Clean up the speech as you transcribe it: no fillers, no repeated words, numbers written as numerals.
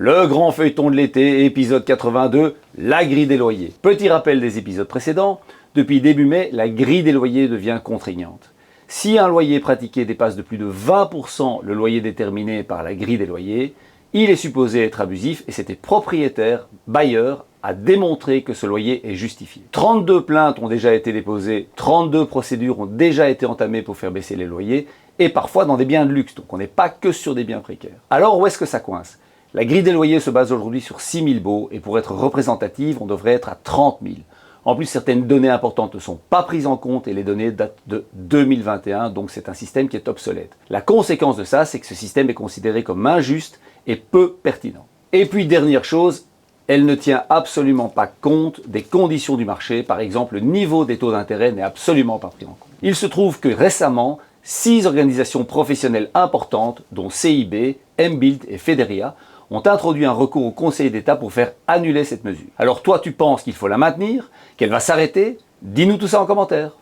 Le grand feuilleton de l'été, épisode 82, la grille des loyers. Petit rappel des épisodes précédents, depuis début mai, la grille des loyers devient contraignante. Si un loyer pratiqué dépasse de plus de 20% le loyer déterminé par la grille des loyers, il est supposé être abusif et c'était propriétaire, bailleur, à démontrer que ce loyer est justifié. 32 plaintes ont déjà été déposées, 32 procédures ont déjà été entamées pour faire baisser les loyers, et parfois dans des biens de luxe, donc on n'est pas que sur des biens précaires. Alors où est-ce que ça coince ? La grille des loyers se base aujourd'hui sur 6 000 baux, et pour être représentative, on devrait être à 30 000. En plus, certaines données importantes ne sont pas prises en compte et les données datent de 2021, donc c'est un système qui est obsolète. La conséquence de ça, c'est que ce système est considéré comme injuste et peu pertinent. Et puis, dernière chose, elle ne tient absolument pas compte des conditions du marché. Par exemple, le niveau des taux d'intérêt n'est absolument pas pris en compte. Il se trouve que récemment, 6 organisations professionnelles importantes, dont CIB, Mbilt et Federia, ont introduit un recours au Conseil d'État pour faire annuler cette mesure. Alors toi, tu penses qu'il faut la maintenir, qu'elle va s'arrêter? Dis-nous tout ça en commentaire.